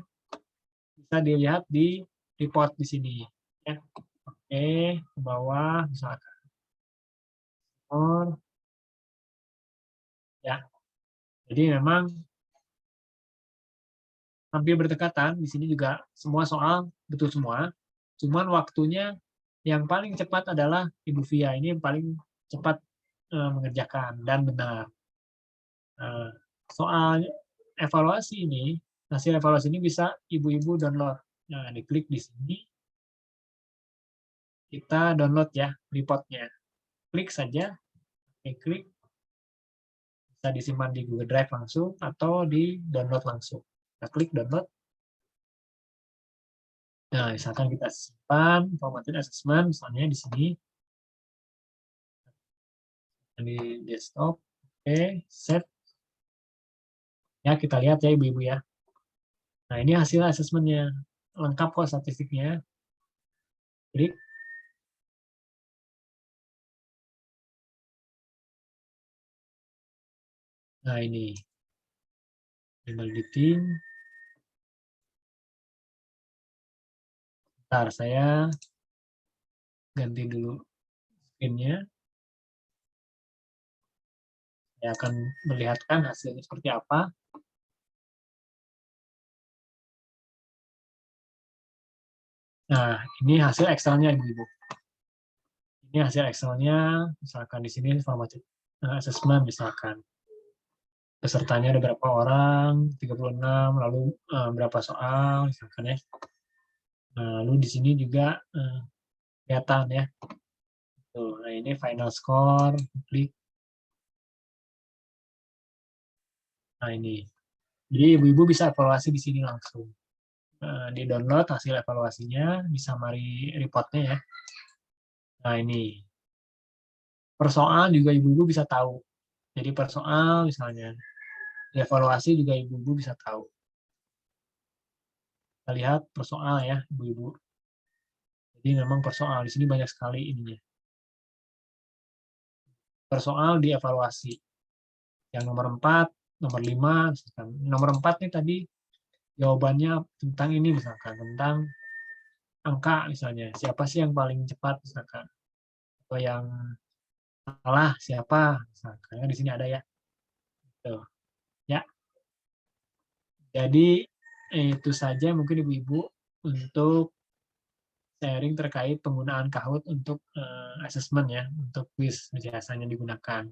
bisa dilihat di report di sini. Ya. Oke, ke bawah misalkan. Ya, jadi memang hampir berdekatan, di sini juga semua soal betul semua, cuman waktunya yang paling cepat adalah Ibu Via, ini yang paling cepat mengerjakan dan benar. Soal evaluasi ini, hasil evaluasi ini bisa ibu-ibu download. Nah, diklik di sini, kita download ya reportnya. Klik saja, klik, bisa disimpan di Google Drive langsung atau di download langsung. Kita klik download. Nah, misalkan kita simpan formatted assessment, misalnya di sini. Di desktop, oke, set. Ya, kita lihat ya ibu-ibu ya. Nah, ini hasil asesmennya. Lengkap kok statistiknya. Klik. Nah, ini. Label editing. Bentar, saya ganti dulu screen-nya. Saya akan melihatkan hasilnya seperti apa. Nah, ini hasil Excel-nya, Ibu. Ini hasil Excel-nya, misalkan di sini informasi assessment, misalkan. Pesertanya ada berapa orang, 36, lalu berapa soal, misalkan ya. Lalu di sini juga kelihatan ya. Tuh, nah ini final score, klik. Nah ini. Jadi ibu-ibu bisa evaluasi di sini langsung. Di download hasil evaluasinya, bisa mari reportnya ya. Nah ini. Per soal juga ibu-ibu bisa tahu. Jadi per soal misalnya, evaluasi juga ibu-ibu bisa tahu. Kita lihat per soal ya, ibu-ibu. Jadi memang per soal, di sini banyak sekali ininya. Per soal dievaluasi. Yang nomor 4, nomor 5, misalkan. Nomor 4 nih tadi jawabannya tentang ini misalkan, tentang angka misalnya. Siapa sih yang paling cepat misalkan. Atau yang salah siapa misalkan. Di sini ada ya. Tuh. Ya. Jadi itu saja mungkin ibu-ibu untuk sharing terkait penggunaan Kahoot untuk assessment ya, untuk quiz biasanya digunakan.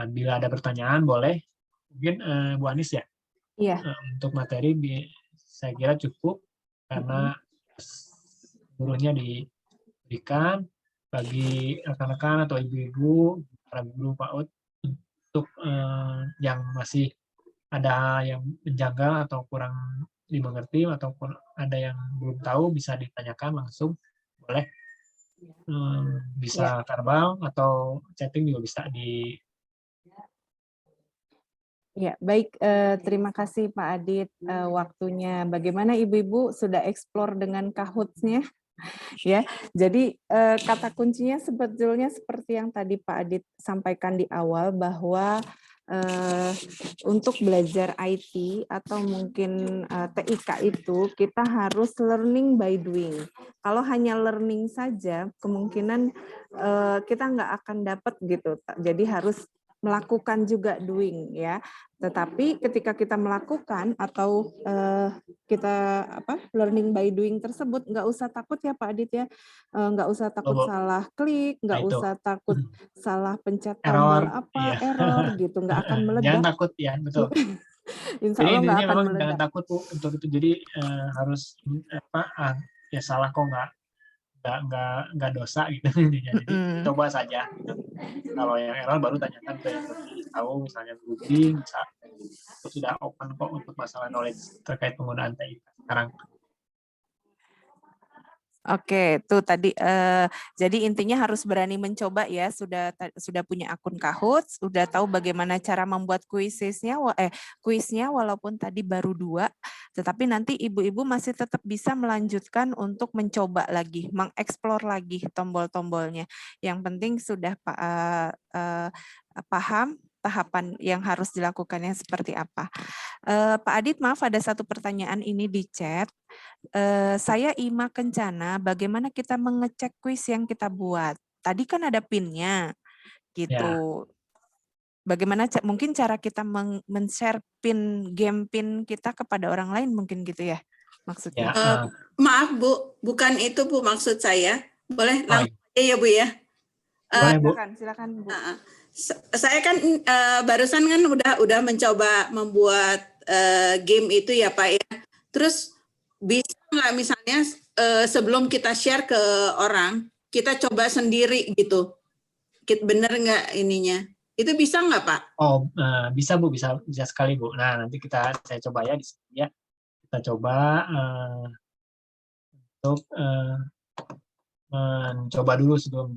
Bila ada pertanyaan boleh, mungkin Bu Anis ya. Iya. Untuk materi saya kira cukup karena seluruhnya diberikan bagi rekan-rekan atau ibu-ibu, para guru PAUD untuk yang masih ada yang menjanggal atau kurang dimengerti ataupun ada yang belum tahu bisa ditanyakan langsung, boleh bisa verbal atau chatting juga bisa di. Ya, baik. Terima kasih Pak Adit waktunya. Bagaimana ibu-ibu sudah explore dengan Kahoot-nya? Ya, jadi kata kuncinya sebetulnya seperti yang tadi Pak Adit sampaikan di awal bahwa untuk belajar IT atau mungkin TIK itu kita harus learning by doing. Kalau hanya learning saja, kemungkinan kita nggak akan dapat gitu. Jadi harus melakukan juga doing ya. Tetapi ketika kita melakukan atau kita learning by doing tersebut, nggak usah takut ya Pak Adit ya, nggak usah takut salah klik, nggak usah takut salah pencet tombol error gitu, nggak akan meledak. Jangan takut ya, betul. Insya Jadi Allah nggak intinya akan memang meledak. jangan takut Bu untuk itu. Jadi harus ya salah kok nggak dosa gitu. Jadi coba saja. Kalau yang error baru tanyakan ke yang lebih tahu, misalnya Googling, itu sudah open kok untuk masalah knowledge terkait penggunaan TIK sekarang. Oke, tuh tadi jadi intinya harus berani mencoba ya, sudah punya akun Kahoot, sudah tahu bagaimana cara membuat kuisnya walaupun tadi baru 2, tetapi nanti ibu-ibu masih tetap bisa melanjutkan untuk mencoba lagi, mengeksplor lagi tombol-tombolnya. Yang penting sudah paham tahapan yang harus dilakukannya seperti apa. Pak Adit, maaf ada satu pertanyaan ini di chat. Saya Ima Kencana, bagaimana kita mengecek kuis yang kita buat? Tadi kan ada PIN-nya, gitu. Bagaimana mungkin cara kita men-share PIN, game PIN kita kepada orang lain mungkin gitu ya maksudnya? Maaf Bu, bukan itu Bu maksud saya. Boleh langsung aja ya Bu ya? Boleh Bu. Silakan Bu. Saya kan barusan kan udah mencoba membuat game itu ya Pak ya. Terus bisa nggak misalnya sebelum kita share ke orang, kita coba sendiri gitu. Bener nggak ininya? Itu bisa nggak Pak? Oh, bisa Bu, bisa sekali Bu. Nah, nanti saya coba ya di sini ya. Kita coba untuk mencoba dulu sebelum